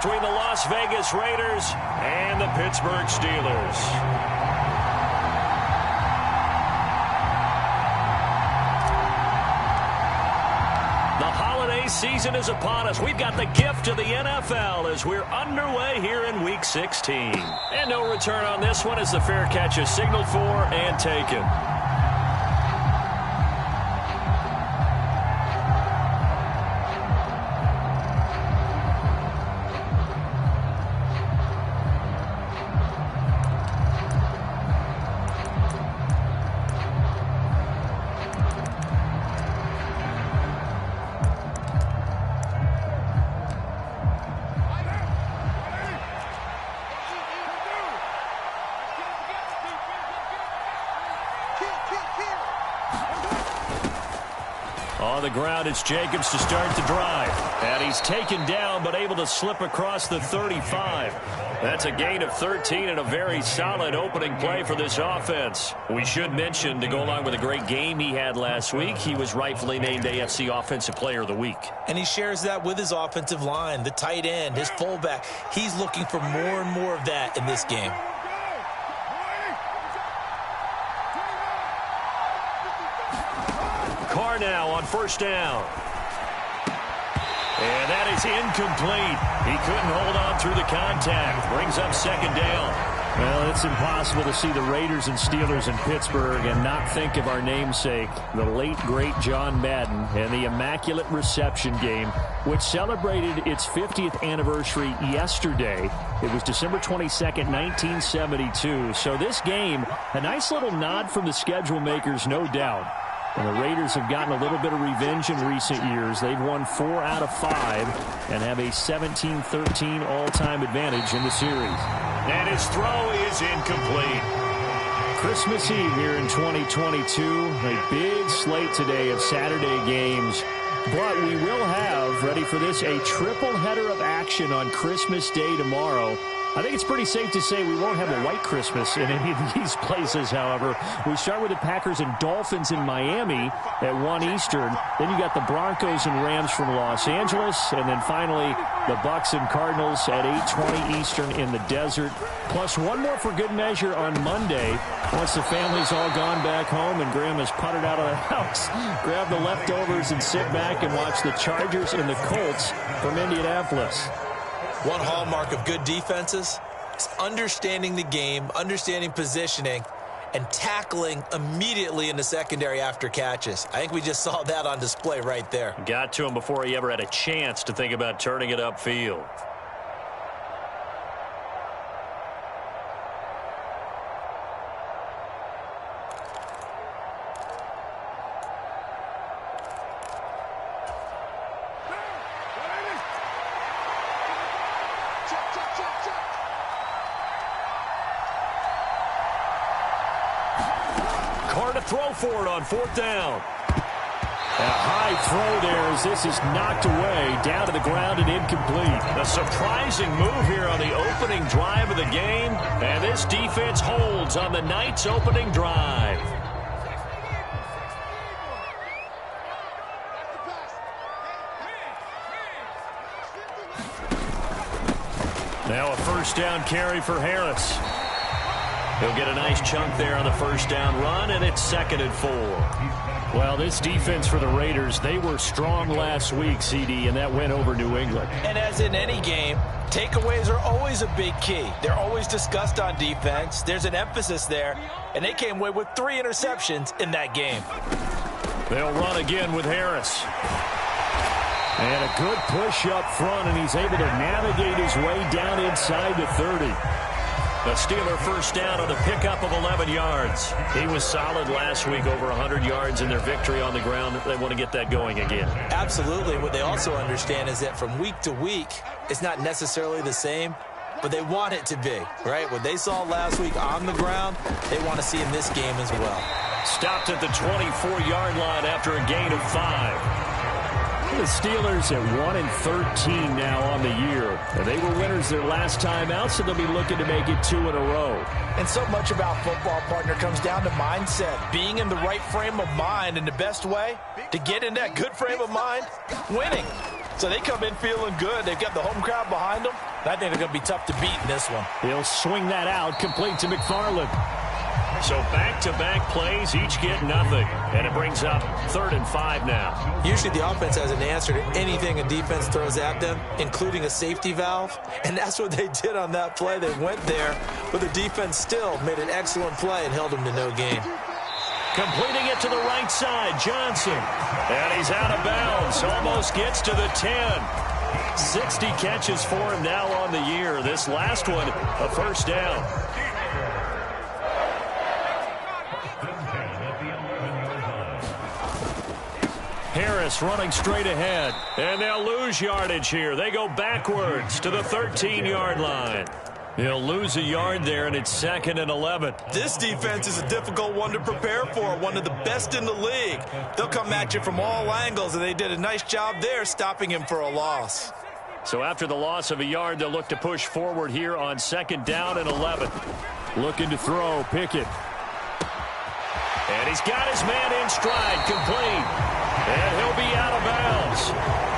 between the Las Vegas Raiders and the Pittsburgh Steelers. Season is upon us. We've got the gift of the NFL as we're underway here in Week 16. And no return on this one as the fair catch is signaled for and taken. On the ground, it's Jacobs to start the drive. And he's taken down, but able to slip across the 35. That's a gain of 13 and a very solid opening play for this offense. We should mention, to go along with a great game he had last week, he was rightfully named AFC Offensive Player of the Week. And he shares that with his offensive line, the tight end, his fullback. He's looking for more and more of that in this game. Carr now on first down. And that is incomplete. He couldn't hold on through the contact. Brings up second down. Well, it's impossible to see the Raiders and Steelers in Pittsburgh and not think of our namesake, the late, great John Madden, and the Immaculate Reception game, which celebrated its 50th anniversary yesterday. It was December 22nd, 1972. So this game, a nice little nod from the schedule makers, no doubt. And the Raiders have gotten a little bit of revenge in recent years. They've won 4 out of 5 and have a 17-13 all-time advantage in the series. And his throw is incomplete. Christmas Eve here in 2022. A big slate today of Saturday games. But we will have, ready for this, a triple header of action on Christmas Day tomorrow. I think it's pretty safe to say we won't have a white Christmas in any of these places, however. We start with the Packers and Dolphins in Miami at 1 Eastern. Then you got the Broncos and Rams from Los Angeles. And then finally, the Bucs and Cardinals at 8:20 Eastern in the desert. Plus one more for good measure on Monday. Once the family's all gone back home and Grandma's puttered out of the house, grab the leftovers and sit back and watch the Chargers and the Colts from Indianapolis. One hallmark of good defenses is understanding the game, understanding positioning, and tackling immediately in the secondary after catches. I think we just saw that on display right there. Got to him before he ever had a chance to think about turning it upfield. Carr to throw for it on 4th down. A high throw there as this is knocked away, down to the ground and incomplete. A surprising move here on the opening drive of the game, and this defense holds on the night's opening drive. Now a first down carry for Harris. He'll get a nice chunk there on the first down run, and it's 2nd and 4. Well, this defense for the Raiders, they were strong last week, CD, and that went over New England. And as in any game, takeaways are always a big key. They're always discussed on defense. There's an emphasis there, and they came away with 3 interceptions in that game. They'll run again with Harris. And a good push up front, and he's able to navigate his way down inside the 30. The Steeler first down on a pickup of 11 yards. He was solid last week, over 100 yards in their victory on the ground. They want to get that going again. Absolutely. What they also understand is that from week to week, it's not necessarily the same, but they want it to be, right? What they saw last week on the ground, they want to see in this game as well. Stopped at the 24-yard line after a gain of 5. The Steelers at 1-13 now on the year. And they were winners their last time out, so they'll be looking to make it 2 in a row. And so much about football, partner, comes down to mindset. Being in the right frame of mind, and the best way to get in that good frame of mind, winning. So they come in feeling good. They've got the home crowd behind them. I think they're going to be tough to beat in this one. He'll swing that out, complete to McFarland. So back-to-back plays, each get nothing. And it brings up 3rd and 5 now. Usually the offense has an answer to anything a defense throws at them, including a safety valve. And that's what they did on that play. They went there, but the defense still made an excellent play and held them to no gain. Completing it to the right side, Johnson. And he's out of bounds. Almost gets to the 10. 60 catches for him now on the year. This last one, a first down. Harris running straight ahead. And they'll lose yardage here. They go backwards to the 13-yard line. He'll lose a yard there, and it's 2nd and 11. This defense is a difficult one to prepare for, one of the best in the league. They'll come at you from all angles, and they did a nice job there stopping him for a loss. So after the loss of a yard, they'll look to push forward here on 2nd down and 11. Looking to throw, Pickett. And he's got his man in stride, complete. And he'll be out of bounds.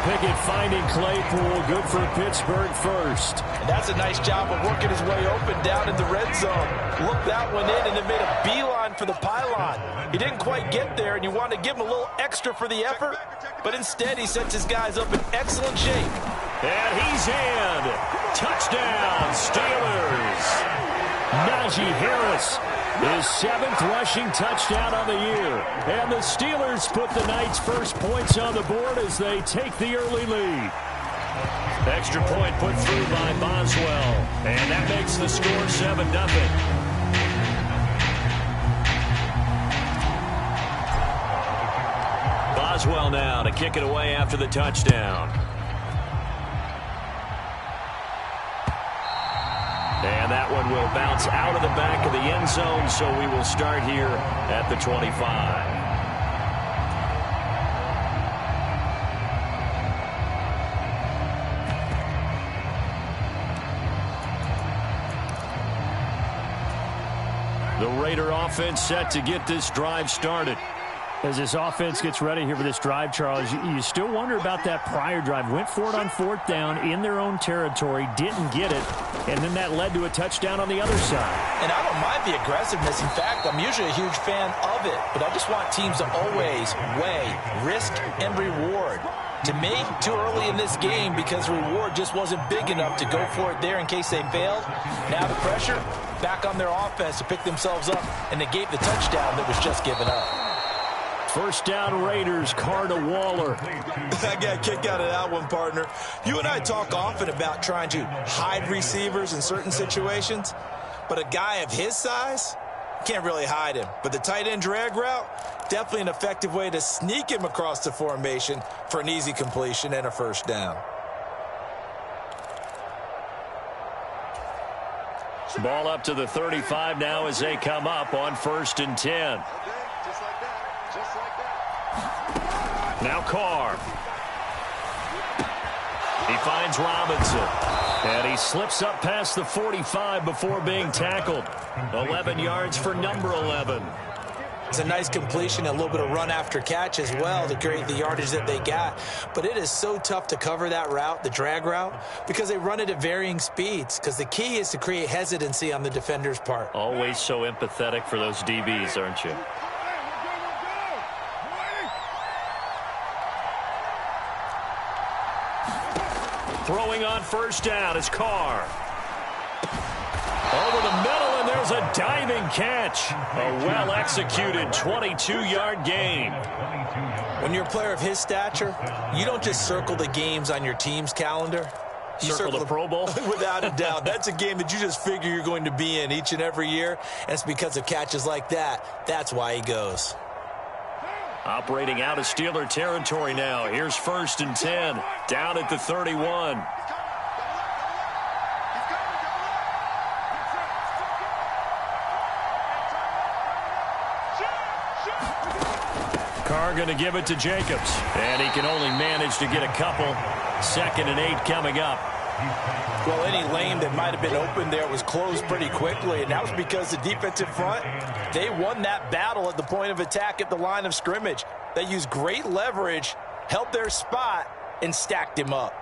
Pickett finding Claypool, good for Pittsburgh first. And that's a nice job of working his way open down in the red zone. Looked that one in and then made a beeline for the pylon. He didn't quite get there, and you want to give him a little extra for the effort, but instead he sets his guys up in excellent shape. And he's in. Touchdown, Steelers. Najee Harris, his 7th rushing touchdown on the year. And the Steelers put the night's first points on the board as they take the early lead. Extra point put through by Boswell. And that makes the score 7-0. Boswell now to kick it away after the touchdown. And that one will bounce out of the back of the end zone, so we will start here at the 25. The Raider offense set to get this drive started. As this offense gets ready here for this drive, Charles, you still wonder about that prior drive. Went for it on 4th down in their own territory, didn't get it, and then that led to a touchdown on the other side. And I don't mind the aggressiveness. In fact, I'm usually a huge fan of it, but I just want teams to always weigh risk and reward. To me, too early in this game because the reward just wasn't big enough to go for it there in case they failed. Now the pressure back on their offense to pick themselves up and negate the touchdown that was just given up. First down Raiders, Carr to Waller. I got a kick out of that one, partner. You and I talk often about trying to hide receivers in certain situations, but a guy of his size can't really hide him. But the tight end drag route, definitely an effective way to sneak him across the formation for an easy completion and a first down. Ball up to the 35 now as they come up on 1st and 10. Now Carr. He finds Robinson. And he slips up past the 45 before being tackled. 11 yards for number 11. It's a nice completion, a little bit of run after catch as well to create the yardage that they got. But it is so tough to cover that route, the drag route, because they run it at varying speeds. Because the key is to create hesitancy on the defender's part. Always so empathetic for those DBs, aren't you? Throwing on 1st down is Carr. Over the middle, and there's a diving catch. A well-executed 22-yard gain. When you're a player of his stature, you don't just circle the games on your team's calendar. You circle the Pro Bowl? Without a doubt. That's a game that you just figure you're going to be in each and every year, and it's because of catches like that. That's why he goes. Operating out of Steeler territory now. Here's 1st and 10. Down at the 31. Carr going to give it to Jacobs. And he can only manage to get a couple. 2nd and 8 coming up. Well, any lane that might have been open there was closed pretty quickly, and that was because the defensive front, they won that battle at the point of attack at the line of scrimmage. They used great leverage, helped their spot, and stacked him up.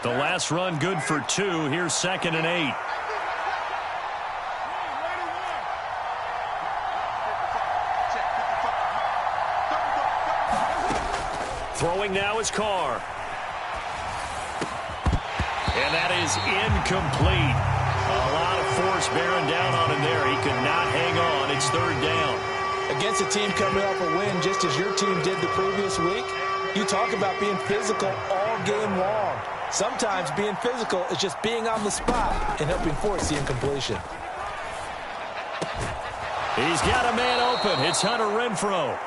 The last run good for 2. Here's 2nd and 8. Throwing now is Carr. And that is incomplete. A lot of force bearing down on him there. He could not hang on. It's 3rd down. Against a team coming off a win just as your team did the previous week, you talk about being physical all game long. Sometimes being physical is just being on the spot and helping force the incompletion. He's got a man open. It's Hunter Renfrow.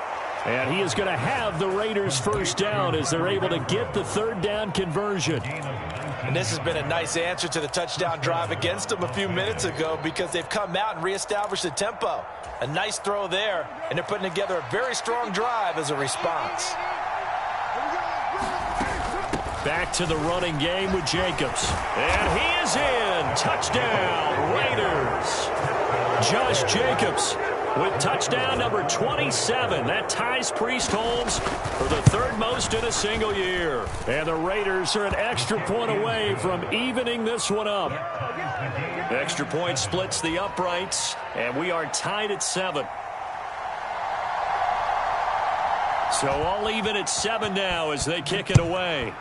And he is going to have the Raiders' first down as they're able to get the 3rd down conversion. And this has been a nice answer to the touchdown drive against them a few minutes ago because they've come out and reestablished the tempo. A nice throw there, and they're putting together a very strong drive as a response. Back to the running game with Jacobs. And he is in. Touchdown, Raiders. Josh Jacobs with touchdown number 27. That ties Priest Holmes for the 3rd most in a single year. And the Raiders are an extra point away from evening this one up. The extra point splits the uprights, and we are tied at 7. So all even at 7 now as they kick it away.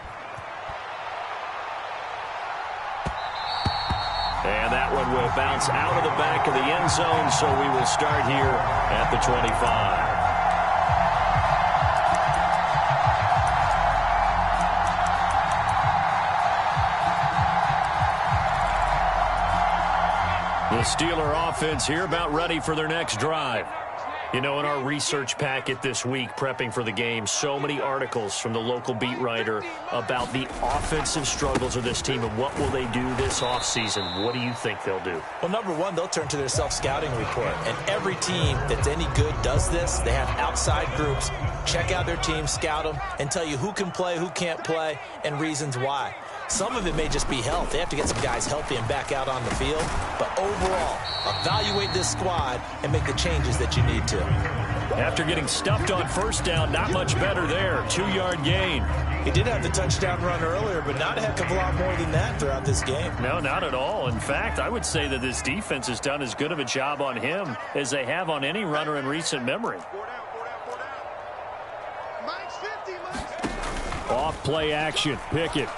And that one will bounce out of the back of the end zone, so we will start here at the 25. The Steeler offense here about ready for their next drive. You know, in our research packet this week, prepping for the game, so many articles from the local beat writer about the offensive struggles of this team and what will they do this offseason. What do you think they'll do? Well, number one, they'll turn to their self-scouting report. And every team that's any good does this. They have outside groups. Check out their team, scout them, and tell you who can play, who can't play, and reasons why. Some of it may just be health. They have to get some guys healthy and back out on the field. But overall, evaluate this squad and make the changes that you need to. After getting stuffed on 1st down, not much better there. 2-yard gain. He did have the touchdown run earlier, but not a heck of a lot more than that throughout this game. No, not at all. In fact, I would say that this defense has done as good of a job on him as they have on any runner in recent memory. Off play action. Pickett.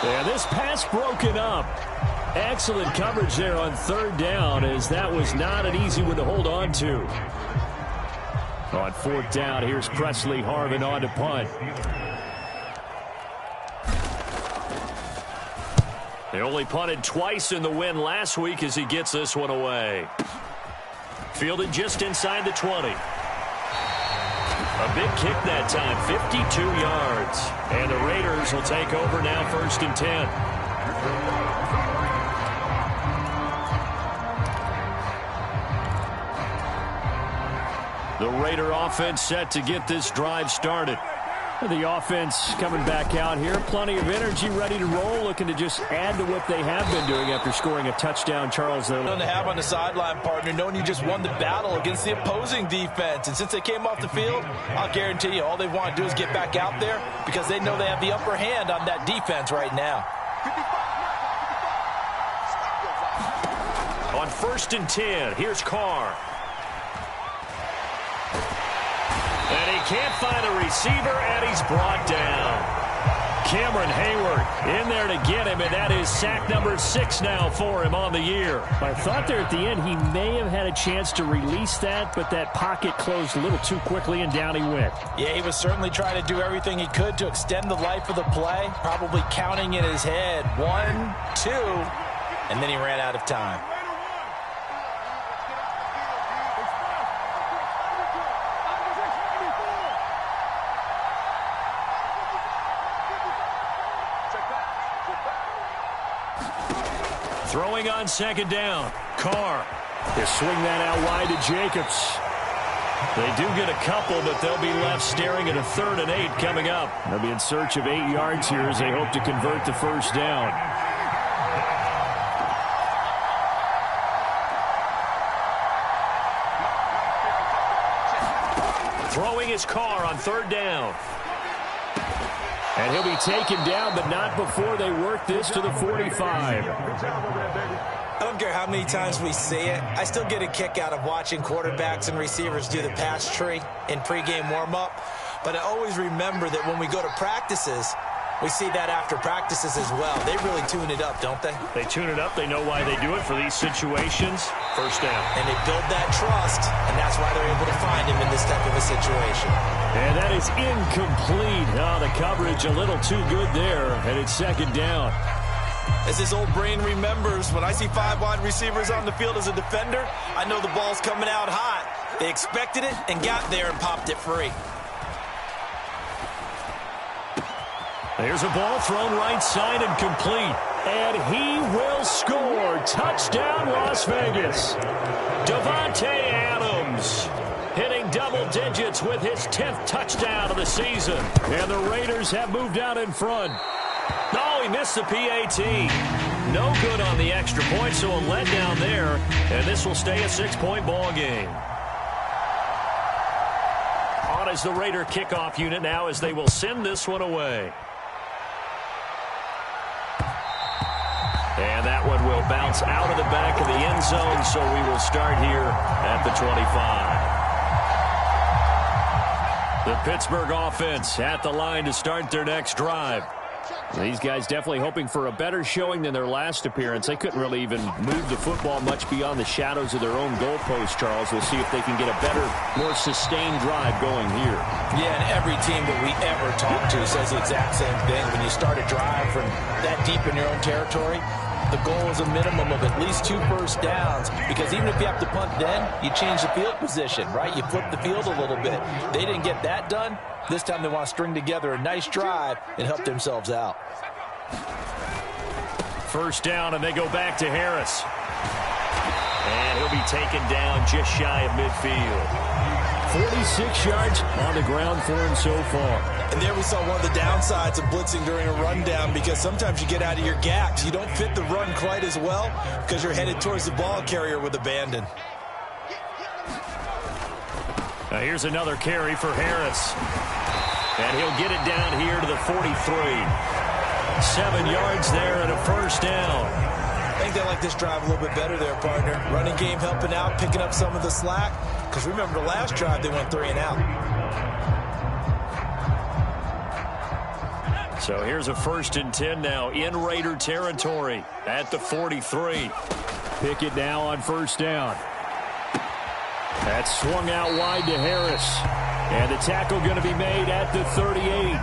And this pass broken up. Excellent coverage there on 3rd down, as that was not an easy one to hold on to. On 4th down, here's Presley Harvin on to punt. They only punted twice in the win last week as he gets this one away. Fielded just inside the 20. A big kick that time, 52 yards. And the Raiders will take over now, 1st and 10. The Raider offense set to get this drive started. The offense coming back out here. Plenty of energy, ready to roll, looking to just add to what they have been doing after scoring a touchdown. Charles, to have on the sideline, partner, knowing you just won the battle against the opposing defense. And since they came off the field, I'll guarantee you all they want to do is get back out there because they know they have the upper hand on that defense right now. On 1st and 10, here's Carr. And he can't find a receiver, and he's brought down. Cameron Hayward in there to get him, and that is sack number 6 now for him on the year. I thought there at the end he may have had a chance to release that, but that pocket closed a little too quickly, and down he went. Yeah, he was certainly trying to do everything he could to extend the life of the play, probably counting in his head 1, 2, and then he ran out of time. Throwing on 2nd down. Carr. They swing that out wide to Jacobs. They do get a couple, but they'll be left staring at a 3rd and 8 coming up. They'll be in search of 8 yards here as they hope to convert the 1st down. is Carr on third down. And he'll be taken down, but not before they work this to the 45. I don't care how many times we see it. I still get a kick out of watching quarterbacks and receivers do the pass tree in pregame warm-up. But I always remember that when we go to practices, we see that after practices as well. They really tune it up, don't they? They tune it up. They know why they do it for these situations. First down. And they build that trust, and that's why they're able to find him in this type of a situation. And that is incomplete. Oh, the coverage a little too good there, and it's second down. As his old brain remembers, when I see 5 wide receivers on the field as a defender, I know the ball's coming out hot. They expected it and got there and popped it free. There's a ball thrown right side and complete. And he will score. Touchdown, Las Vegas. Davante Adams hitting double digits with his 10th touchdown of the season. And the Raiders have moved out in front. Oh, he missed the PAT. No good on the extra point, so a letdown there. And this will stay a 6-point ball game. On is the Raider kickoff unit now as they will send this one away. And that one will bounce out of the back of the end zone, so we will start here at the 25. The Pittsburgh offense at the line to start their next drive. These guys definitely hoping for a better showing than their last appearance. They couldn't really even move the football much beyond the shadows of their own goalpost, Charles. We'll see if they can get a better, more sustained drive going here. Yeah, and every team that we ever talk to says the exact same thing. When you start a drive from that deep in your own territory, the goal is a minimum of at least 2 first downs, because even if you have to punt then, you change the field position, right? You flip the field a little bit. They didn't get that done. This time they want to string together a nice drive and help themselves out. First down, and they go back to Harris. And he'll be taken down just shy of midfield. 46 yards on the ground for him so far. And there we saw one of the downsides of blitzing during a rundown, because sometimes you get out of your gaps. You don't fit the run quite as well because you're headed towards the ball carrier with abandon. Now here's another carry for Harris. And he'll get it down here to the 43. 7 yards there and a first down. I think they like this drive a little bit better there, partner. Running game helping out, picking up some of the slack. Because remember, the last drive, they went 3 and out. So here's a 1st and 10 now in Raider territory at the 43. Pickett now on first down. That's swung out wide to Harris. And the tackle going to be made at the 38.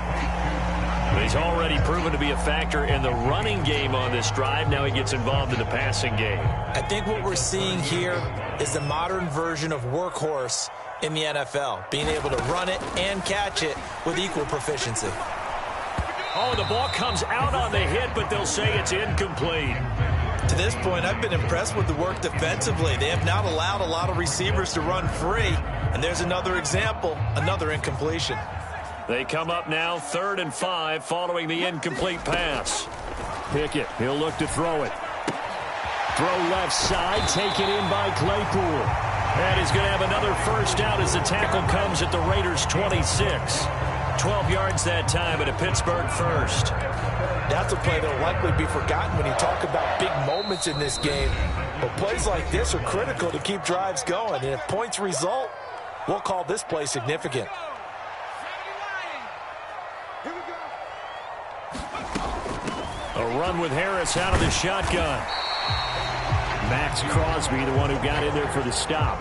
He's already proven to be a factor in the running game on this drive. Now he gets involved in the passing game. I think what we're seeing here is the modern version of workhorse in the NFL, being able to run it and catch it with equal proficiency. Oh, the ball comes out on the hit, but they'll say it's incomplete. To this point, I've been impressed with the work defensively. They have not allowed a lot of receivers to run free. And there's another example, another incompletion. They come up now 3rd and 5 following the incomplete pass. Pickett, he'll look to throw it. Throw left side, taken in by Claypool. And he's going to have another first down as the tackle comes at the Raiders' 26. 12 yards that time at a Pittsburgh first. That's a play that will likely be forgotten when you talk about big moments in this game. But plays like this are critical to keep drives going. And if points result, we'll call this play significant. A run with Harris out of the shotgun. Max Crosby, the one who got in there for the stop.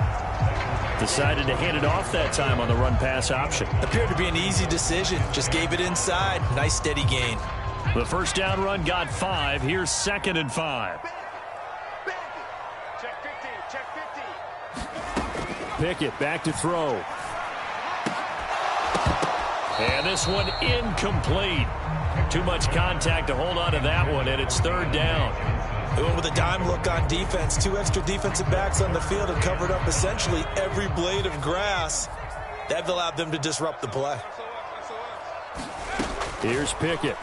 Decided to hand it off that time on the run-pass option. Appeared to be an easy decision. Just gave it inside. Nice steady gain. The first down run got 5. Here's 2nd and 5. Check 50. Pickett back to throw. And this one incomplete. Too much contact to hold on to that one, and it's 3rd down. They went with a dime look on defense. 2 extra defensive backs on the field and covered up essentially every blade of grass. That allowed them to disrupt the play. Here's Pickett.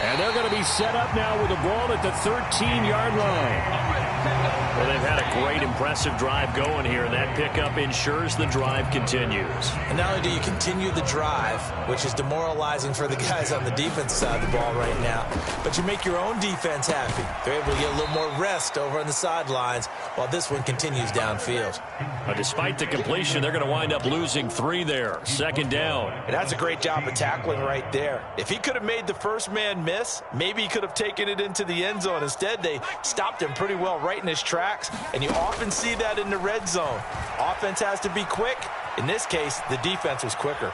And they're going to be set up now with the ball at the 13-yard line. Well, they've had a great, impressive drive going here, and that pickup ensures the drive continues. And not only do you continue the drive, which is demoralizing for the guys on the defense side of the ball right now, but you make your own defense happy. They're able to get a little more rest over on the sidelines while this one continues downfield. Despite the completion, they're going to wind up losing 3 there. Second down. And that's a great job of tackling right there. If he could have made the first man miss, maybe he could have taken it into the end zone. Instead, they stopped him pretty well right in his tracks, and you often see that in the red zone. Offense has to be quick. In this case, the defense was quicker.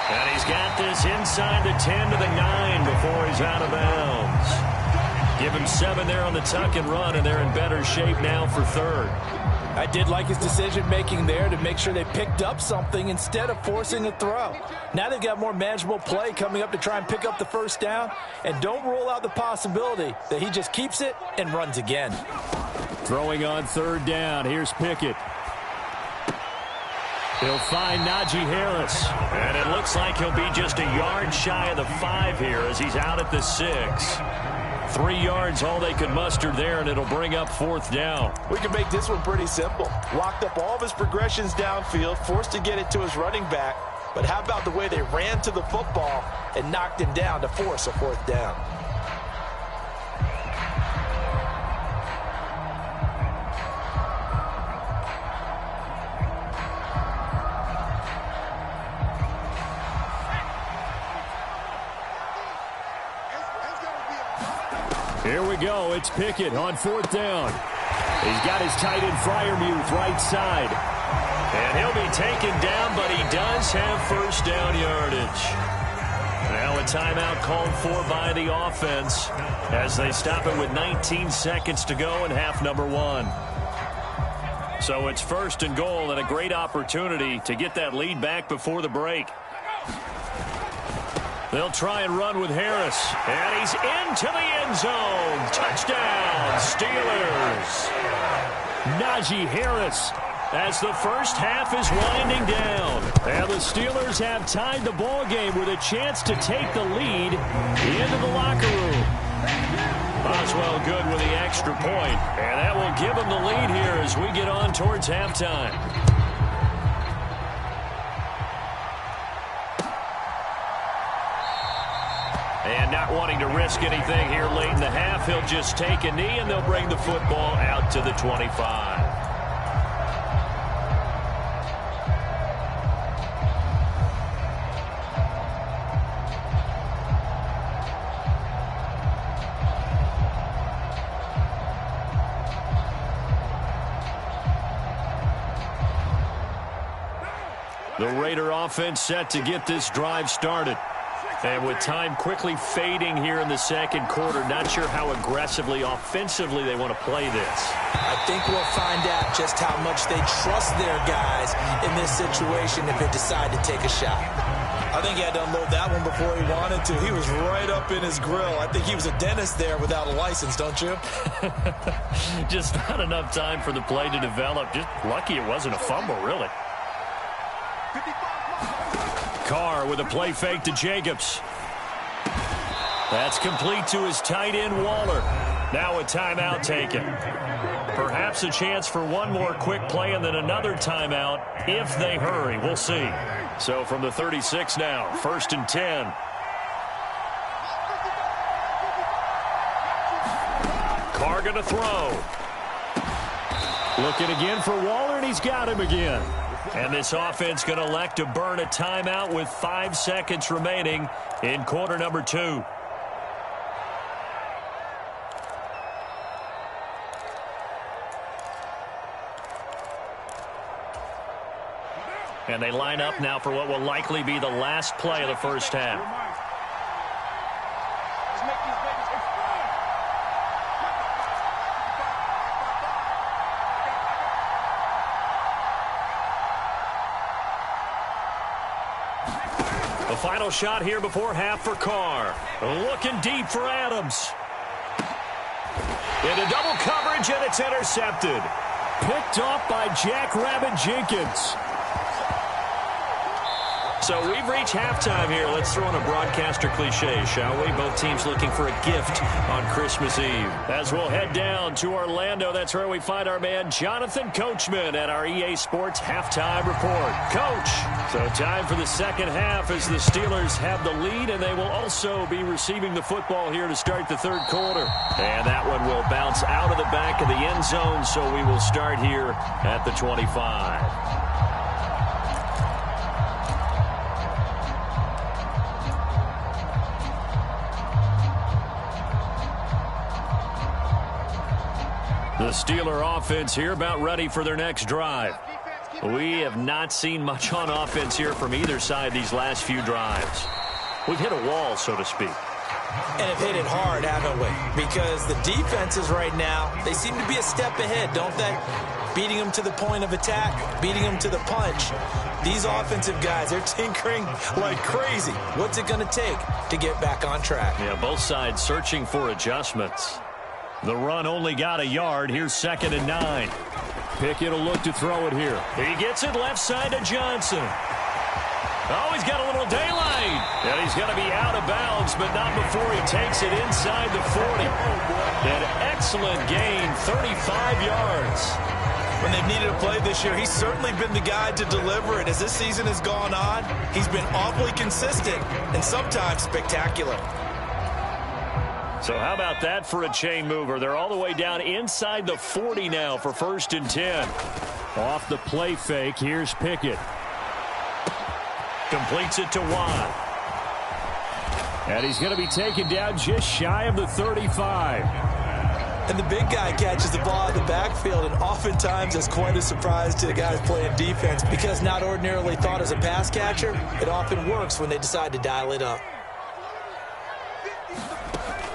And he's got this inside the 10 to the 9 before he's out of bounds. Give him 7 there on the tuck and run, and they're in better shape now for third. I did like his decision-making there to make sure they picked up something instead of forcing a throw. Now they've got more manageable play coming up to try and pick up the first down, and don't rule out the possibility that he just keeps it and runs again. Throwing on third down. Here's Pickett. He'll find Najee Harris. And it looks like he'll be just a yard shy of the 5 here as he's out at the 6. 3 yards, all they could muster there, and it'll bring up fourth down. We can make this one pretty simple. Locked up all of his progressions downfield, forced to get it to his running back. But how about the way they ran to the football and knocked him down to force a fourth down? Here we go. It's Pickett on fourth down. He's got his tight end Freiermuth right side. And he'll be taken down, but he does have first down yardage. Now a timeout called for by the offense as they stop it with 19 seconds to go in half number 1. So it's first and goal, and a great opportunity to get that lead back before the break. They'll try and run with Harris. And he's into the end zone. Touchdown, Steelers. Najee Harris as the first half is winding down. And the Steelers have tied the ball game with a chance to take the lead into the locker room. Boswell good with the extra point. And that will give them the lead here as we get on towards halftime. And not wanting to risk anything here late in the half, he'll just take a knee, and they'll bring the football out to the 25. The Raider offense set to get this drive started. And with time quickly fading here in the second quarter, not sure how aggressively, offensively they want to play this. I think we'll find out just how much they trust their guys in this situation if they decide to take a shot. I think he had to unload that one before he wanted to. He was right up in his grill. I think he was a dentist there without a license, don't you? Just not enough time for the play to develop. Just lucky it wasn't a fumble, really. Carr with a play fake to Jacobs. That's complete to his tight end, Waller. Now a timeout taken. Perhaps a chance for one more quick play and then another timeout if they hurry. We'll see. So from the 36 now, first and 10. Carr going to throw. Looking again for Waller, and he's got him again. And this offense going to elect to burn a timeout with 5 seconds remaining in quarter number 2. And they line up now for what will likely be the last play of the first half. The final shot here before half for Carr. Looking deep for Adams. Into double coverage, and it's intercepted. Picked off by Jack Rabbit Jenkins. So we've reached halftime here. Let's throw in a broadcaster cliche, shall we? Both teams looking for a gift on Christmas Eve. As we'll head down to Orlando, that's where we find our man Jonathan Coachman at our EA Sports Halftime Report. Coach, so time for the second half as the Steelers have the lead, and they will also be receiving the football here to start the third quarter. And that one will bounce out of the back of the end zone, so we will start here at the 25. The Steeler offense here about ready for their next drive. We have not seen much on offense here from either side these last few drives. We've hit a wall, so to speak. And have hit it hard, haven't we? Because the defenses right now, they seem to be a step ahead, don't they? Beating them to the point of attack, beating them to the punch. These offensive guys, they're tinkering like crazy. What's it going to take to get back on track? Yeah, both sides searching for adjustments. The run only got a yard. Here's 2nd and 9. Pickett will look to throw it here. He gets it left side to Johnson. Oh, he's got a little daylight. And he's going to be out of bounds, but not before he takes it inside the 40. An excellent gain, 35 yards. When they've needed a play this year, he's certainly been the guy to deliver it. As this season has gone on, he's been awfully consistent and sometimes spectacular. So how about that for a chain mover? They're all the way down inside the 40 now for 1st and 10. Off the play fake, here's Pickett. Completes it to Watt. And he's going to be taken down just shy of the 35. And the big guy catches the ball in the backfield, and oftentimes it's quite a surprise to the guys playing defense because not ordinarily thought as a pass catcher, it often works when they decide to dial it up.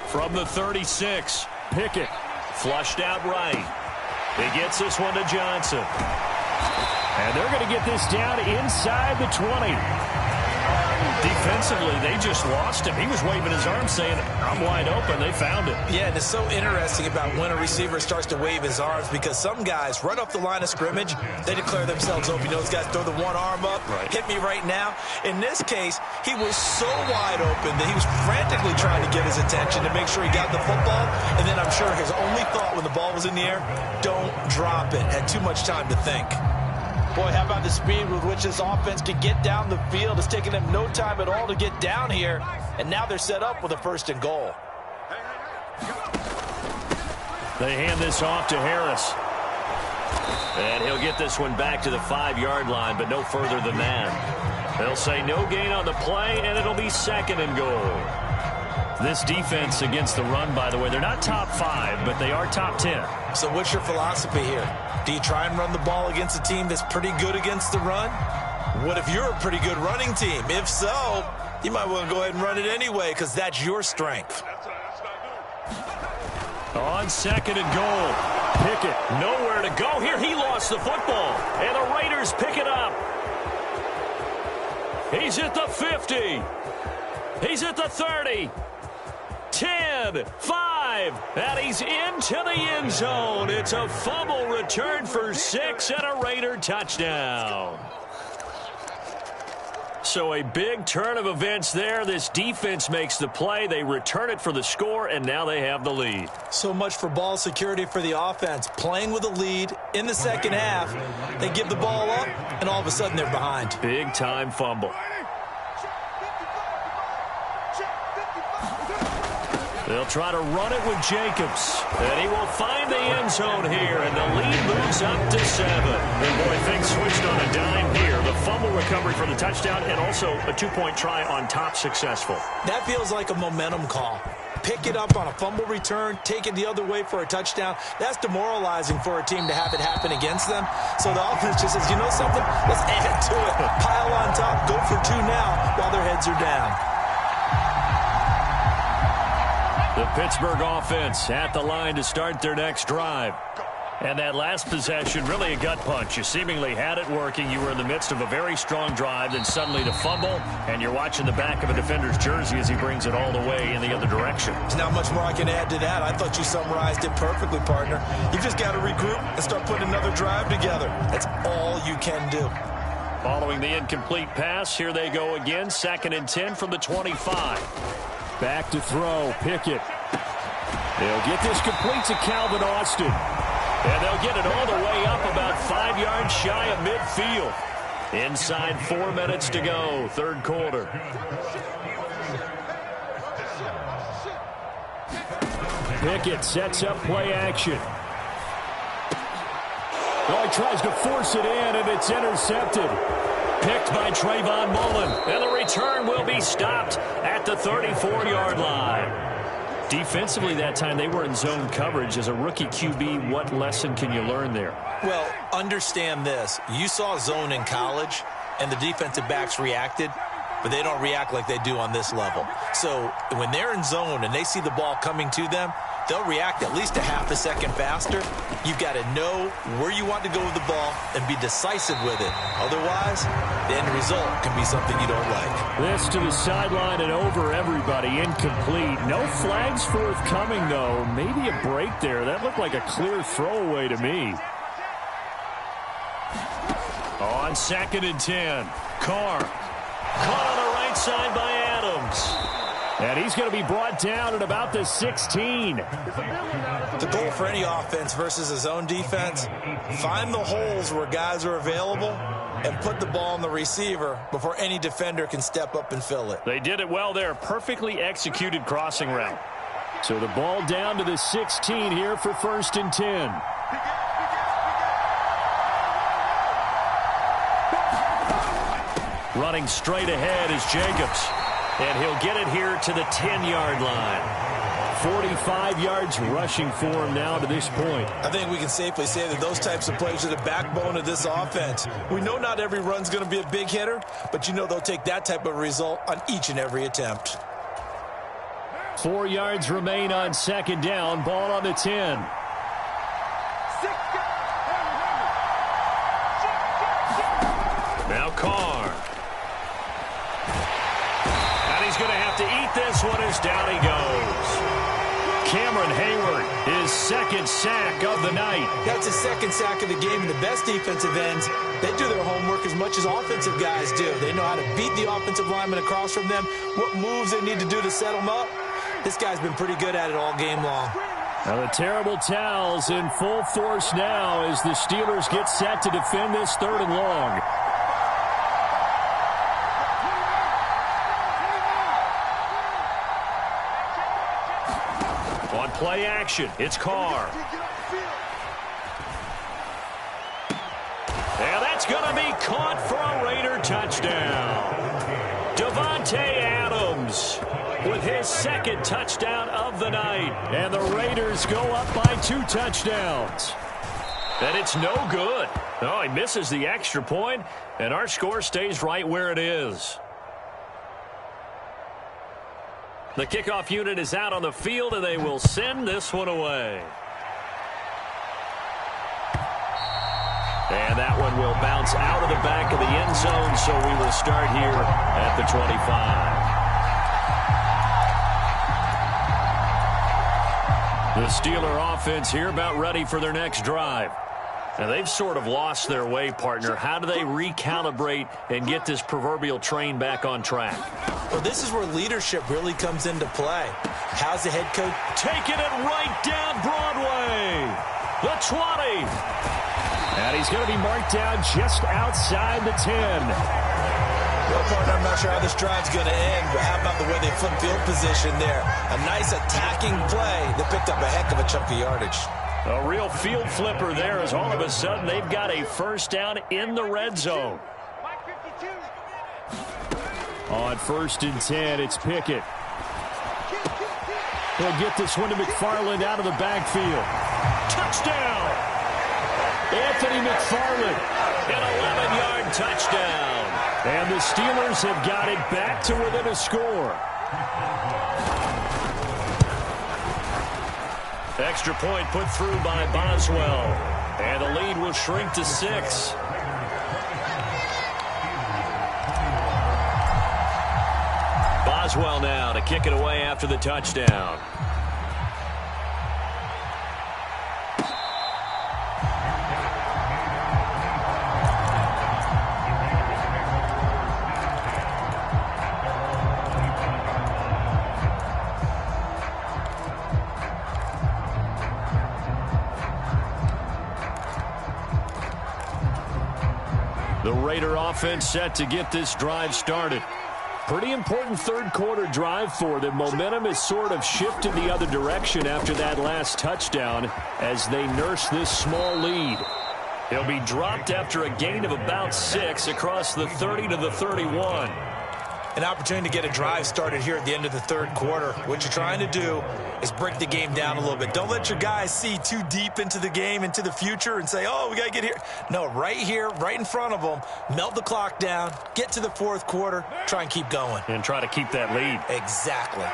From the 36, Pickett flushed out right. He gets this one to Johnson. And they're going to get this down inside the 20. Defensively, they just lost him. He was waving his arm saying, I'm wide open. They found it. Yeah, and it's so interesting about when a receiver starts to wave his arms because some guys, right off the line of scrimmage, they declare themselves open. You know, those guys throw the one arm up, hit me right now. In this case, he was so wide open that he was frantically trying to get his attention to make sure he got the football. And then I'm sure his only thought when the ball was in the air, don't drop it. Had too much time to think. Boy, how about the speed with which this offense can get down the field? It's taken them no time at all to get down here, and now they're set up with a 1st and goal. They hand this off to Harris. And he'll get this one back to the 5-yard line, but no further than that. They'll say no gain on the play, and it'll be 2nd and goal. This defense against the run, by the way, they're not top 5, but they are top 10. So what's your philosophy here? Do you try and run the ball against a team that's pretty good against the run? What if you're a pretty good running team? If so, you might want to go ahead and run it anyway because that's your strength. On 2nd and goal, Pickett nowhere to go here. He lost the football, and the Raiders pick it up. He's at the 50. He's at the 30. 10, 5, and he's into the end zone. It's a fumble return for 6 and a Raider touchdown. So a big turn of events there. This defense makes the play. They return it for the score, and now they have the lead. So much for ball security for the offense. Playing with a lead in the second half. They give the ball up, and all of a sudden they're behind. Big time fumble. They'll try to run it with Jacobs. And he will find the end zone here. And the lead moves up to 7. And boy, things switched on a dime here. The fumble recovery for the touchdown and also a 2-point try on top successful. That feels like a momentum call. Pick it up on a fumble return, take it the other way for a touchdown. That's demoralizing for a team to have it happen against them. So the offense just says, you know something? Let's add to it. Pile on top, go for 2 now while their heads are down. The Pittsburgh offense at the line to start their next drive. And that last possession, really a gut punch. You seemingly had it working. You were in the midst of a very strong drive, then suddenly to fumble, and you're watching the back of a defender's jersey as he brings it all the way in the other direction. There's not much more I can add to that. I thought you summarized it perfectly, partner. You've just got to regroup and start putting another drive together. That's all you can do. Following the incomplete pass, here they go again. 2nd and 10 from the 25. Back to throw. Pickett. They'll get this complete to Calvin Austin. And they'll get it all the way up about 5 yards shy of midfield. Inside 4 minutes to go, 3rd quarter. Pickett sets up play action. Oh, he tries to force it in, and it's intercepted. Picked by Trayvon Mullen. And the return will be stopped at the 34-yard line. Defensively that time, they were in zone coverage. As a rookie QB, what lesson can you learn there? Well, understand this. You saw zone in college, and the defensive backs reacted, but they don't react like they do on this level. So when they're in zone and they see the ball coming to them, they'll react at least a half a second faster. You've got to know where you want to go with the ball and be decisive with it. Otherwise, the end result can be something you don't like. This to the sideline and over everybody. Incomplete. No flags forthcoming, though. Maybe a break there. That looked like a clear throwaway to me. On 2nd and 10, Carr. Caught on the right side by Adams. And he's going to be brought down at about the 16. The goal for any offense versus a zone defense, find the holes where guys are available and put the ball on the receiver before any defender can step up and fill it. They did it well there. Perfectly executed crossing route. So the ball down to the 16 here for 1st and 10. Running straight ahead is Jacobs. And he'll get it here to the 10-yard line. 45 yards rushing for him now to this point. I think we can safely say that those types of plays are the backbone of this offense. We know not every run's going to be a big hitter, but you know they'll take that type of result on each and every attempt. 4 yards remain on 2nd down. Ball on the 10. Now Carr. He's going to have to eat this one as down he goes. Cameron Hayward, his 2nd sack of the night. That's his 2nd sack of the game, and the best defensive ends, they do their homework as much as offensive guys do. They know how to beat the offensive lineman across from them, what moves they need to do to set them up. This guy's been pretty good at it all game long. Now the terrible towels in full force now as the Steelers get set to defend this 3rd and long. Play action. It's Carr. And that's going to be caught for a Raider touchdown. Davante Adams with his 2nd touchdown of the night. And the Raiders go up by 2 touchdowns. And it's no good. Oh, he misses the extra point, and our score stays right where it is. The kickoff unit is out on the field, and they will send this one away. And that one will bounce out of the back of the end zone, so we will start here at the 25. The Steeler offense here about ready for their next drive. Now, they've sort of lost their way, partner. How do they recalibrate and get this proverbial train back on track? Well, this is where leadership really comes into play. How's the head coach taking it right down Broadway? The 20. And he's going to be marked down just outside the 10. Well, partner, I'm not sure how this drive's going to end, but how about the way they flip field position there? A nice attacking play that picked up a heck of a chunk of yardage. A real field flipper there as all of a sudden they've got a 1st down in the red zone. On 1st and 10, it's Pickett. He'll get this one to McFarland out of the backfield. Touchdown! Anthony McFarland. An 11-yard touchdown. And the Steelers have got it back to within a score. Extra point put through by Boswell. And the lead will shrink to 6. Boswell now to kick it away after the touchdown. Raider offense set to get this drive started. Pretty important third-quarter drive for them. Momentum has sort of shifted the other direction after that last touchdown as they nurse this small lead. He'll be dropped after a gain of about 6 across the 30 to the 31. An opportunity to get a drive started here at the end of the third quarter. What you're trying to do is break the game down a little bit. Don't let your guys see too deep into the game, into the future, and say, oh, we got to get here. No, right here, right in front of them, melt the clock down, get to the fourth quarter, try and keep going. And try to keep that lead. Exactly.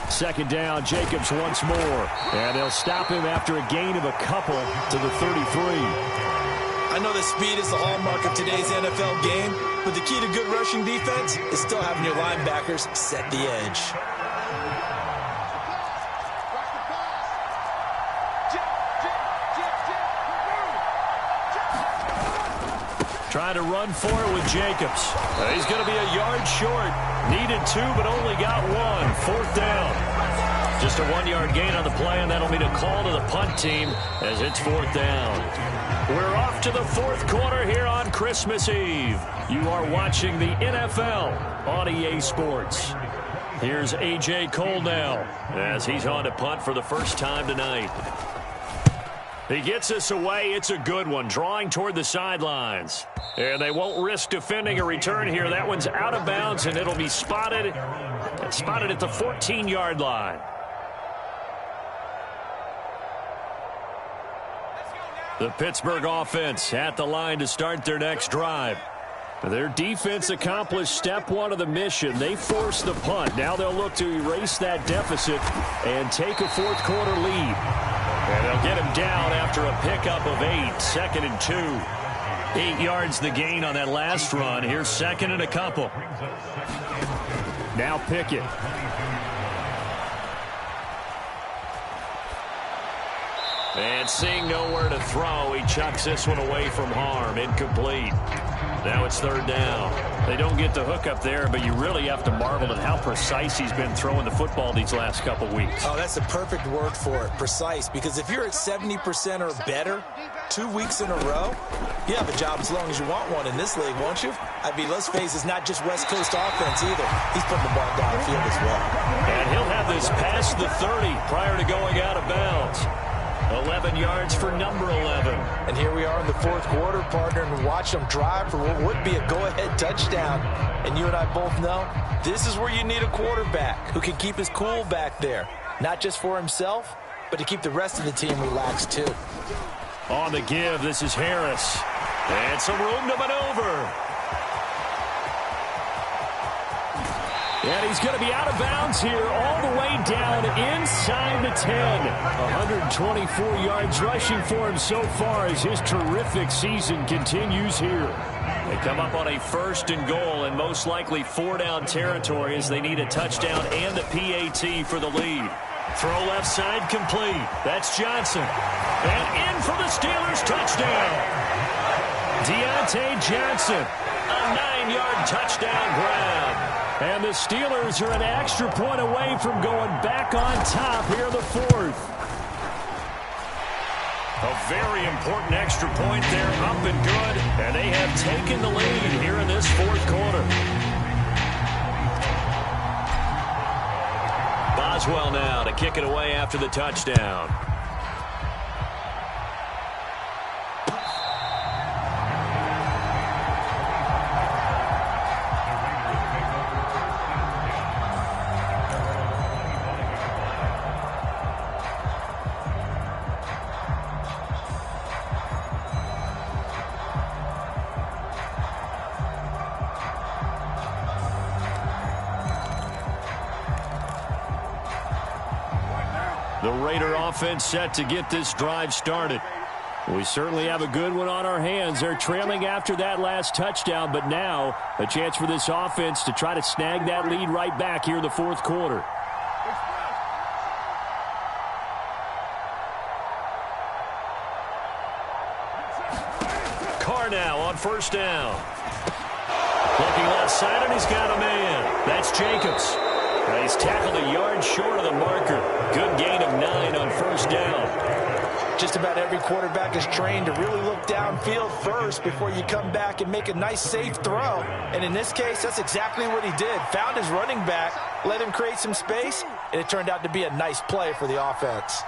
Second down, Jacobs once more. And they'll stop him after a gain of a couple to the 33. I know that speed is the hallmark of today's NFL game, but the key to good rushing defense is still having your linebackers set the edge. Trying to run for it with Jacobs. He's going to be a yard short. Needed 2, but only got 1. Fourth down. Just a 1-yard gain on the play, and that'll mean a call to the punt team as it's fourth down. We're off to the fourth quarter here on Christmas Eve. You are watching the NFL on EA Sports. Here's A.J. Cole now as he's on to punt for the first time tonight. He gets us away. It's a good one, drawing toward the sidelines. And they won't risk defending a return here. That one's out of bounds, and it'll be spotted at the 14-yard line. The Pittsburgh offense at the line to start their next drive. Their defense accomplished step 1 of the mission. They forced the punt. Now they'll look to erase that deficit and take a fourth quarter lead. And they'll get him down after a pickup of 8, 2nd and 2. 8 yards the gain on that last run. Here's 2nd and a couple. Now Pickett. And seeing nowhere to throw, he chucks this one away from harm. Incomplete. Now it's third down. They don't get the hook up there, but you really have to marvel at how precise he's been throwing the football these last couple weeks. Oh, that's the perfect word for it, precise. Because if you're at 70% or better 2 weeks in a row, you have a job as long as you want one in this league, won't you? I mean, let's face it, it's not just West Coast offense either. He's putting the ball downfield as well. And he'll have this past the 30 prior to going out of bounds. 11 yards for number 11. And here we are in the fourth quarter, partner, and watch them drive for what would be a go-ahead touchdown. And you and I both know this is where you need a quarterback who can keep his cool back there. Not just for himself, but to keep the rest of the team relaxed too. On the give, this is Harris. And some room to maneuver. And he's going to be out of bounds here all the way down inside the 10. 124 yards rushing for him so far as his terrific season continues here. They come up on a 1st and goal and most likely 4-down territory as they need a touchdown and a PAT for the lead. Throw left side complete. That's Johnson. And in for the Steelers touchdown. Deontay Johnson. A 9-yard touchdown grab. And the Steelers are an extra point away from going back on top here in the fourth. A very important extra point there, up and good. And they have taken the lead here in this fourth quarter. Boswell now to kick it away after the touchdown. The Raider offense set to get this drive started. We certainly have a good one on our hands. They're trailing after that last touchdown, but now a chance for this offense to try to snag that lead right back here in the fourth quarter. Carr now on first down. Looking left side, and he's got a man. That's Jacobs. He's tackled a yard short of the marker. Good gain of 9 on first down. Just about every quarterback is trained to really look downfield first before you come back and make a nice, safe throw. And in this case, that's exactly what he did. Found his running back, let him create some space, and it turned out to be a nice play for the offense.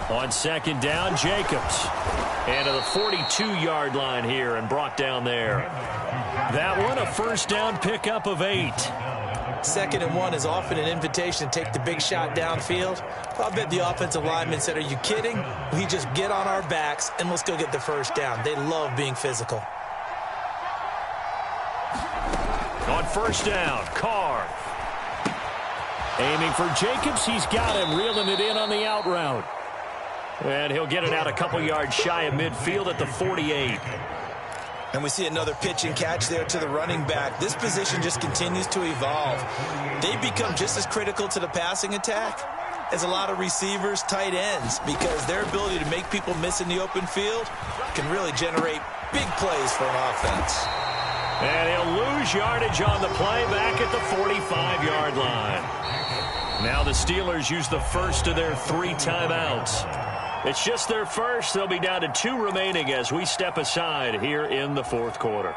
On second down, Jacobs. And to the 42-yard line here and brought down there. That one, a first down pickup of 8. 2nd and 1 is often an invitation to take the big shot downfield. I'll bet the offensive lineman said, are you kidding? We just get on our backs and let's go get the first down. They love being physical. On first down, Carr. Aiming for Jacobs. He's got him, reeling it in on the out route. And he'll get it out a couple yards shy of midfield at the 48. And we see another pitch and catch there to the running back. This position just continues to evolve. They become just as critical to the passing attack as a lot of receivers, tight ends, because their ability to make people miss in the open field can really generate big plays for an offense. And he'll lose yardage on the play back at the 45-yard line. Now the Steelers use the first of their 3 timeouts. It's just their first. They'll be down to 2 remaining as we step aside here in the 4th quarter.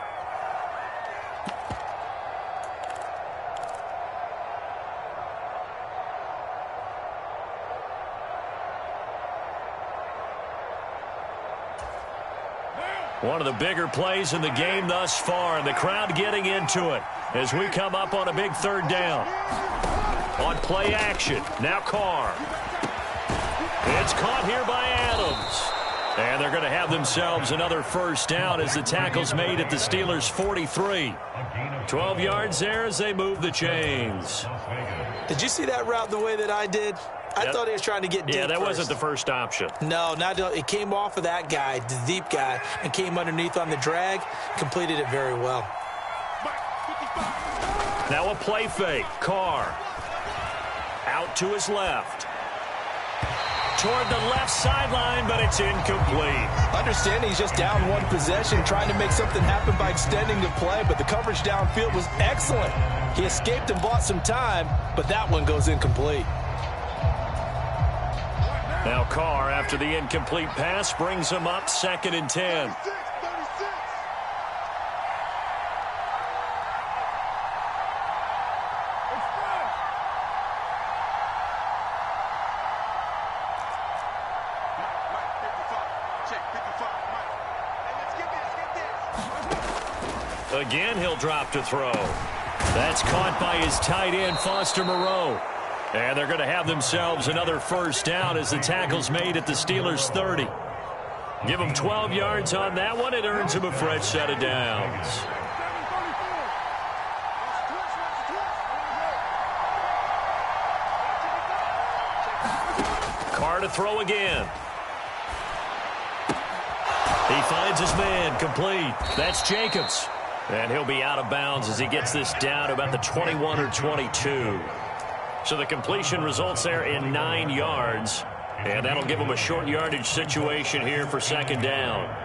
One of the bigger plays in the game thus far, and the crowd getting into it as we come up on a big 3rd down. On play action, now Carr. It's caught here by Adams. And they're going to have themselves another first down as the tackle's made at the Steelers' 43. 12 yards there as they move the chains. Did you see that route the way that I did? I thought he was trying to get deep. Yeah, that first. wasn't the first option. No, it came off of that guy, the deep guy, and came underneath on the drag, completed it very well. Now a play fake. Carr out to his left. Toward the left sideline, but it's incomplete. Understand he's just down 1 possession, trying to make something happen by extending the play, but the coverage downfield was excellent. He escaped and bought some time, but that one goes incomplete. Now Carr, after the incomplete pass, brings him up 2nd and 10. Again, he'll drop to throw. That's caught by his tight end, Foster Moreau. And they're going to have themselves another first down as the tackle's made at the Steelers' 30. Give them 12 yards on that one. It earns him a fresh set of downs. Carr to throw again. He finds his man, complete. That's Jacobs. And he'll be out of bounds as he gets this down to about the 21 or 22. So the completion results there in 9 yards. And that'll give him a short yardage situation here for 2nd down.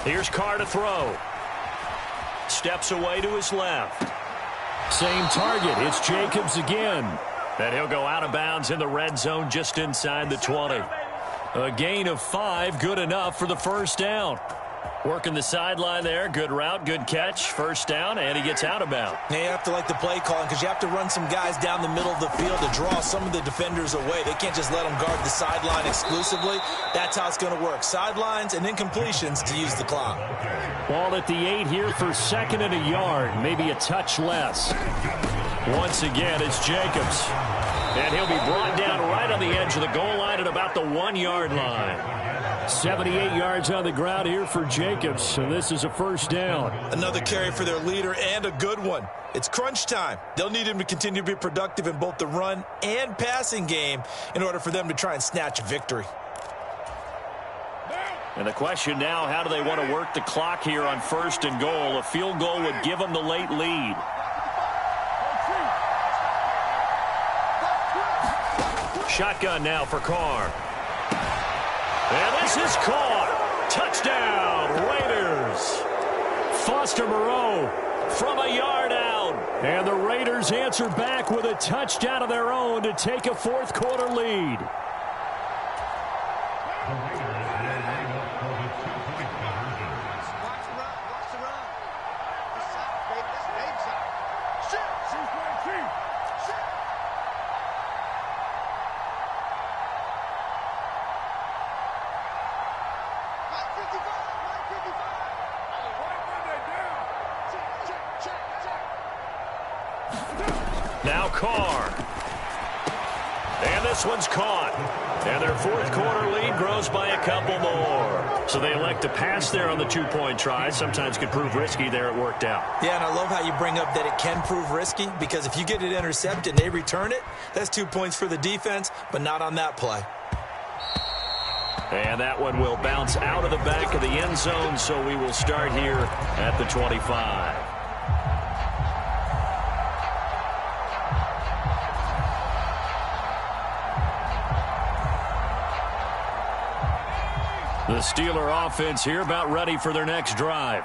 Here's Carr to throw. Steps away to his left. Same target. It's Jacobs again. And he'll go out of bounds in the red zone just inside the 20. A gain of 5, good enough for the first down. Working the sideline there. Good route, good catch. First down, and he gets out of bounds. Now you have to like the play calling because you have to run some guys down the middle of the field to draw some of the defenders away. They can't just let them guard the sideline exclusively. That's how it's going to work. Sidelines and then completions to use the clock. Ball at the 8 here for 2nd and a yard, maybe a touch less. Once again, it's Jacobs. And he'll be brought down right on the edge of the goal line at about the 1-yard line. 78 yards on the ground here for Jacobs, so this is a first down. Another carry for their leader, and a good one. It's crunch time. They'll need him to continue to be productive in both the run and passing game in order for them to try and snatch a victory. And the question now, how do they want to work the clock here on 1st and goal? A field goal would give them the late lead. Shotgun now for Carr. And this is caught. Touchdown, Raiders. Foster Moreau from a yard out. And the Raiders answer back with a touchdown of their own to take a fourth-quarter lead. Now Carr. And this one's caught. And their fourth-quarter lead grows by a couple more. So they elect to pass there on the two-point try. Sometimes could prove risky there. It worked out. Yeah, and I love how you bring up that it can prove risky, because if you get it intercepted and they return it, that's 2 points for the defense, but not on that play. And that one will bounce out of the back of the end zone, so we will start here at the 25. The Steeler offense here about ready for their next drive.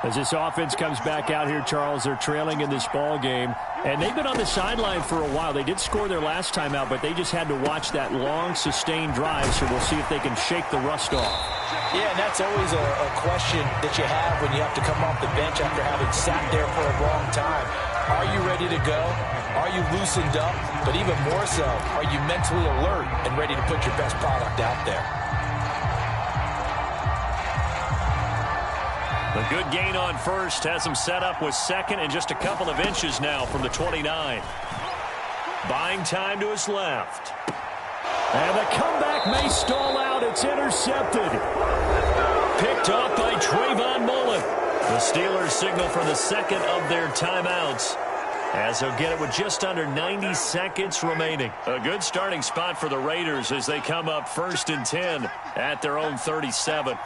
As this offense comes back out here, Charles, they're trailing in this ball game. And they've been on the sideline for a while. They did score their last time out, but they just had to watch that long, sustained drive, so we'll see if they can shake the rust off. Yeah, and that's always a question that you have when you have to come off the bench after having sat there for a long time. Are you ready to go? Are you loosened up? But even more so, are you mentally alert and ready to put your best product out there? A good gain on first has him set up with second and just a couple of inches now from the 29. Buying time to his left. And the comeback may stall out. It's intercepted. Picked off by Trayvon Mullen. The Steelers signal for the second of their timeouts, as they'll get it with just under 90 seconds remaining. A good starting spot for the Raiders as they come up 1st and 10 at their own 37.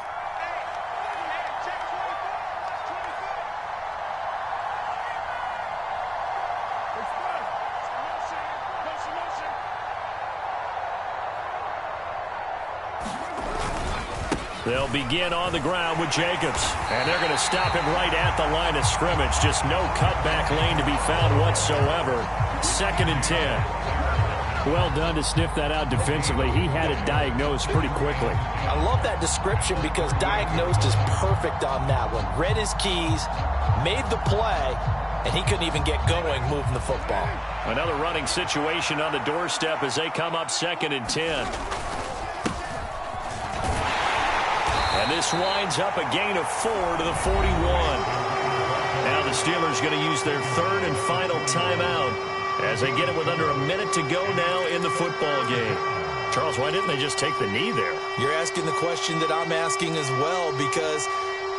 They'll begin on the ground with Jacobs. And they're going to stop him right at the line of scrimmage. Just no cutback lane to be found whatsoever. 2nd and 10. Well done to sniff that out defensively. He had it diagnosed pretty quickly. I love that description because diagnosed is perfect on that one. Read his keys, made the play, and he couldn't even get going moving the football. Another running situation on the doorstep as they come up 2nd and 10. And this winds up a gain of 4 to the 41. Now the Steelers going to use their third and final timeout as they get it with under a minute to go now in the football game. Charles, why didn't they just take the knee there? You're asking the question that I'm asking as well, because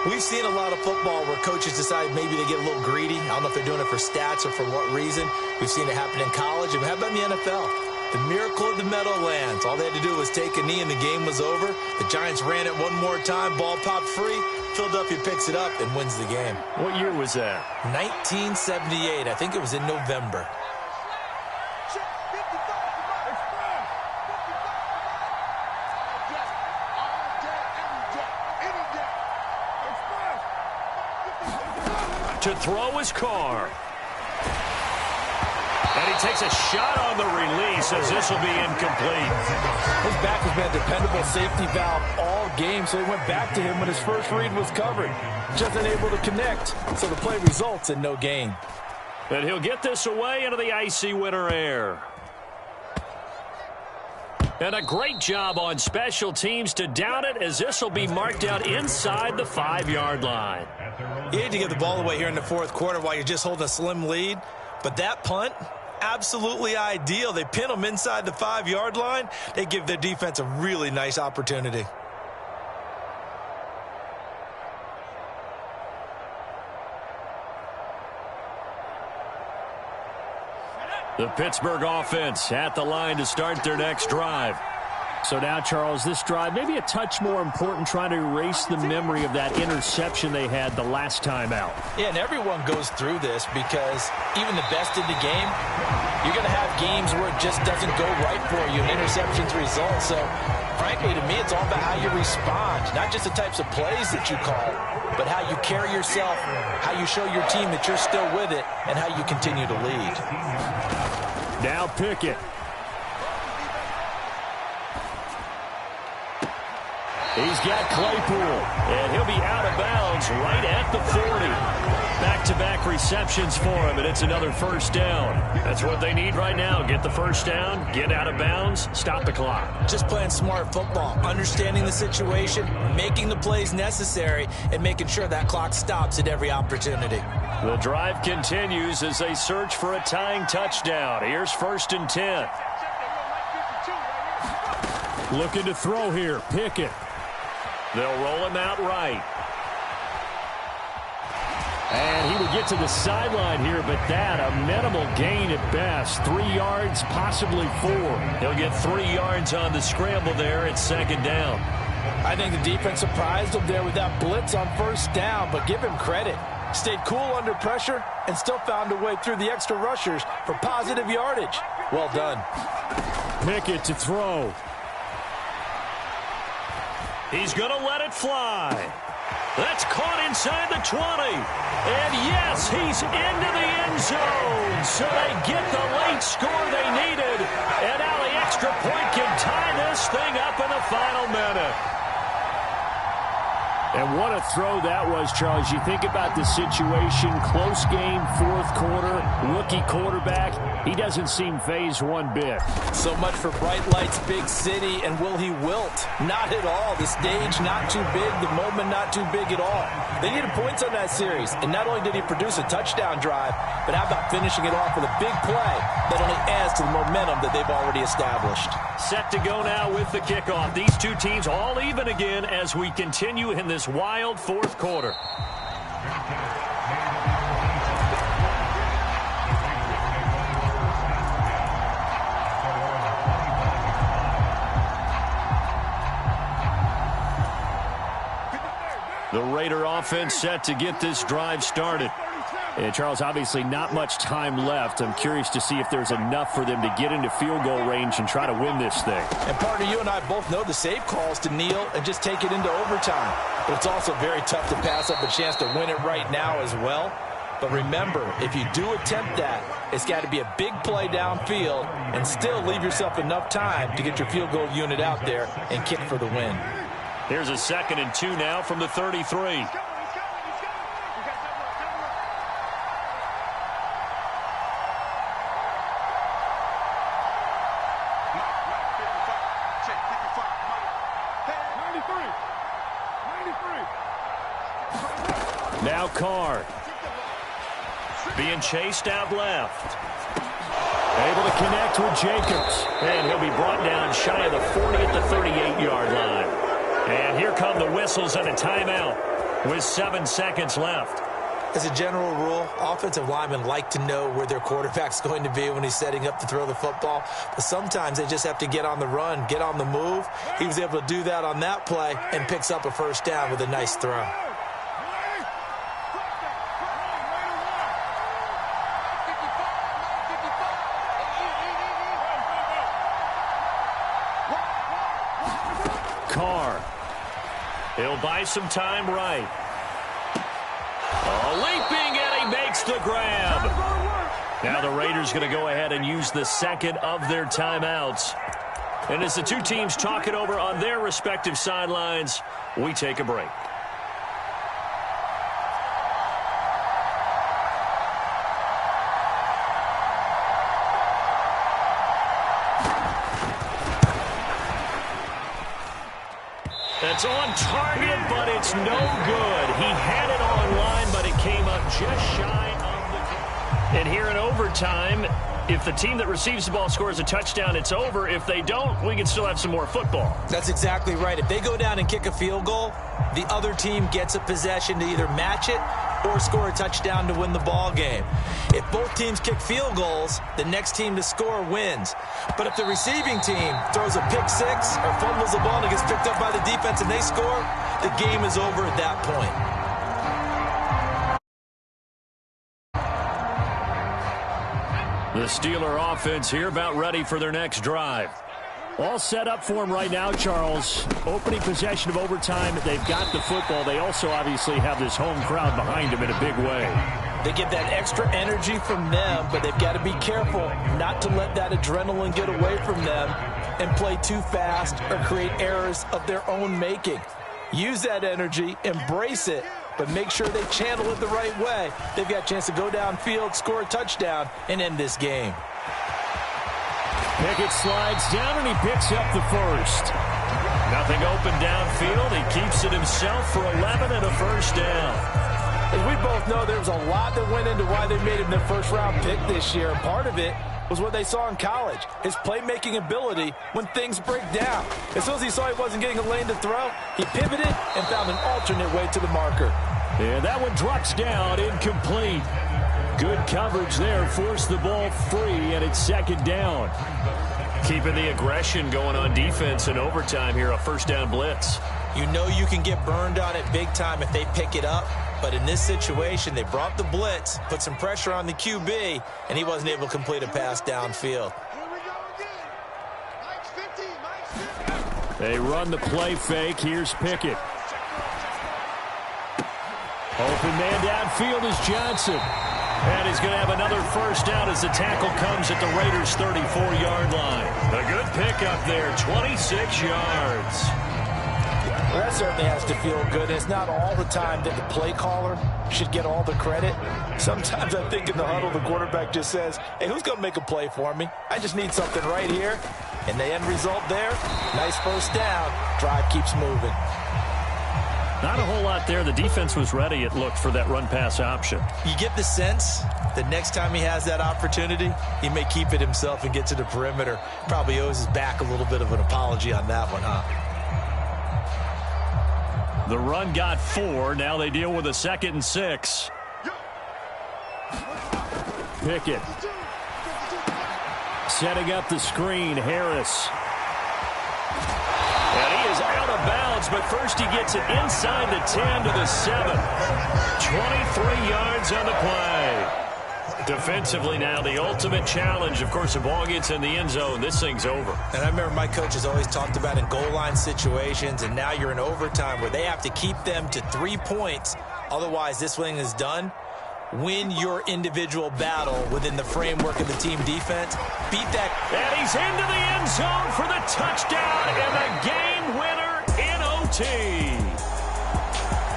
we've seen a lot of football where coaches decide maybe they get a little greedy. I don't know if they're doing it for stats or for what reason. We've seen it happen in college. And how about in the NFL? The miracle of the Meadowlands. All they had to do was take a knee and the game was over. The Giants ran it one more time. Ball popped free. Philadelphia picks it up and wins the game. What year was that? 1978. I think it was in November. To throw his Carr. And he takes a shot on the release as this will be incomplete. His back has been a dependable safety valve all game, so he went back to him when his first read was covered. Just unable to connect, so the play results in no gain. And he'll get this away into the icy winter air. And a great job on special teams to down it, as this will be marked out inside the 5-yard line. You hate to give the ball away here in the fourth quarter while you're just holding a slim lead, but that punt, absolutely ideal. They pin them inside the 5-yard line. They give their defense a really nice opportunity. The Pittsburgh offense at the line to start their next drive. So now, Charles, this drive maybe a touch more important, trying to erase the memory of that interception they had the last time out. Yeah, and everyone goes through this because even the best in the game, you're going to have games where it just doesn't go right for you, and interceptions result. So, frankly, to me, it's all about how you respond, not just the types of plays that you call, but how you carry yourself, how you show your team that you're still with it, and how you continue to lead. Now Pickett. He's got Claypool, and he'll be out of bounds right at the 40. Back-to-back receptions for him, and it's another first down. That's what they need right now. Get the first down, get out of bounds, stop the clock. Just playing smart football, understanding the situation, making the plays necessary, and making sure that clock stops at every opportunity. The drive continues as they search for a tying touchdown. Here's 1st and 10. Looking to throw here, Pickett. They'll roll him out right. And he will get to the sideline here, but that a minimal gain at best. 3 yards, possibly 4. He'll get 3 yards on the scramble there at 2nd down. I think the defense surprised him there with that blitz on 1st down, but give him credit. Stayed cool under pressure and still found a way through the extra rushers for positive yardage. Well done. Pickett to throw. He's going to let it fly. That's caught inside the 20. And yes, he's into the end zone. So they get the late score they needed. And now the extra point can tie this thing up in the final minute. And what a throw that was, Charles. You think about the situation, close game, 4th quarter, rookie quarterback. He doesn't seem phased one bit. So much for bright lights, big city, and will he wilt? Not at all. The stage not too big, the moment not too big at all. They needed points on that series, and not only did he produce a touchdown drive, but how about finishing it off with a big play that only adds to the momentum that they've already established. Set to go now with the kickoff. These two teams all even again as we continue in this wild 4th quarter. The Raider offense set to get this drive started. And Charles, obviously not much time left. I'm curious to see if there's enough for them to get into field goal range and try to win this thing. And partner, you and I both know the save calls to kneel and just take it into overtime. But it's also very tough to pass up a chance to win it right now as well. But remember, if you do attempt that, it's got to be a big play downfield and still leave yourself enough time to get your field goal unit out there and kick for the win. Here's a 2nd and 2 now from the 33. Now Carr. Being chased out left. Able to connect with Jacobs. And he'll be brought down shy of the 40 at the 38-yard line. And here come the whistles and a timeout with 7 seconds left. As a general rule, offensive linemen like to know where their quarterback's going to be when he's setting up to throw the football. But sometimes they just have to get on the run, get on the move. He was able to do that on that play and picks up a 1st down with a nice throw. Carr. He'll buy some time right. Leaping, and he makes the grab. Now the Raiders going to go ahead and use the 2nd of their timeouts. And as the two teams talk it over on their respective sidelines, we take a break. That's on target, but it's no good. He had it on line, but it came up just shy of the... And here in overtime, If the team that receives the ball scores a touchdown, it's over. If they don't, we can still have some more football. That's exactly right. If they go down and kick a field goal, the other team gets a possession to either match it or score a touchdown to win the ball game. If both teams kick field goals, the next team to score wins. But if the receiving team throws a pick six or fumbles the ball and it gets picked up by the defense and they score, the game is over at that point. The Steeler offense here about ready for their next drive. All set up for them right now, Charles. Opening possession of overtime. They've got the football. They also obviously have this home crowd behind them in a big way. They get that extra energy from them, but they've got to be careful not to let that adrenaline get away from them and play too fast or create errors of their own making. Use that energy, embrace it, but make sure they channel it the right way. They've got a chance to go downfield, score a touchdown, and end this game. Pickett slides down, and he picks up the first. Nothing open downfield. He keeps it himself for 11 and a first down. As we both know, there was a lot that went into why they made him their first-round pick this year, and part of it was what they saw in college, his playmaking ability when things break down. As soon as he saw he wasn't getting a lane to throw, he pivoted and found an alternate way to the marker. And that one drops down, incomplete. Good coverage there, forced the ball free, and it's second down. Keeping the aggression going on defense in overtime here, a first down blitz. You know you can get burned on it big time if they pick it up. But in this situation, they brought the blitz, put some pressure on the QB, and he wasn't able to complete a pass downfield. They run the play fake. Here's Pickett. Open man downfield is Johnson. And he's going to have another first down as the tackle comes at the Raiders' 34-yard line. A good pickup there, 26 yards. Well, that certainly has to feel good. It's not all the time that the play caller should get all the credit. Sometimes I think in the huddle, the quarterback just says, hey, who's going to make a play for me? I just need something right here. And the end result there, nice first down. Drive keeps moving. Not a whole lot there. The defense was ready, it looked, for that run-pass option. You get the sense that next time he has that opportunity, he may keep it himself and get to the perimeter. Probably owes his back a little bit of an apology on that one, huh? The run got 4. Now they deal with a 2nd and 6. Pickett. Setting up the screen, Harris. And he is out of bounds, but first he gets it inside the 10 to the 7. 23 yards on the play. Defensively now, the ultimate challenge. Of course, the ball gets in the end zone. This thing's over. And I remember my coaches always talked about in goal line situations, and now you're in overtime where they have to keep them to 3 points. Otherwise, this thing is done. Win your individual battle within the framework of the team defense. Beat that. And he's into the end zone for the touchdown and the game winner in OT.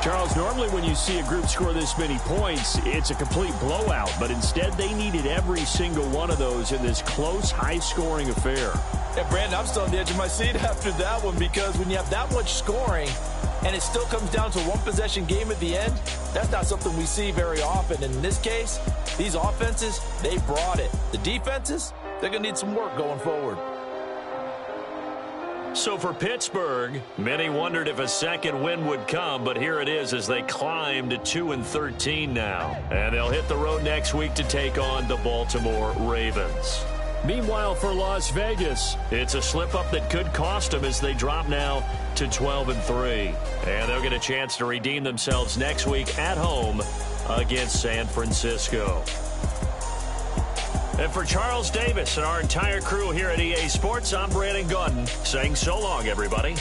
Charles, normally when you see a group score this many points, it's a complete blowout. But instead, they needed every single one of those in this close, high-scoring affair. Yeah, Brandon, I'm still on the edge of my seat after that one because when you have that much scoring and it still comes down to a one-possession game at the end, that's not something we see very often. And in this case, these offenses, they brought it. The defenses, they're going to need some work going forward. So for Pittsburgh, many wondered if a second win would come, but here it is as they climb to 2-13 now. And they'll hit the road next week to take on the Baltimore Ravens. Meanwhile, for Las Vegas, it's a slip-up that could cost them as they drop now to 12-3. And they'll get a chance to redeem themselves next week at home against San Francisco. And for Charles Davis and our entire crew here at EA Sports, I'm Brandon Gaudin saying so long, everybody.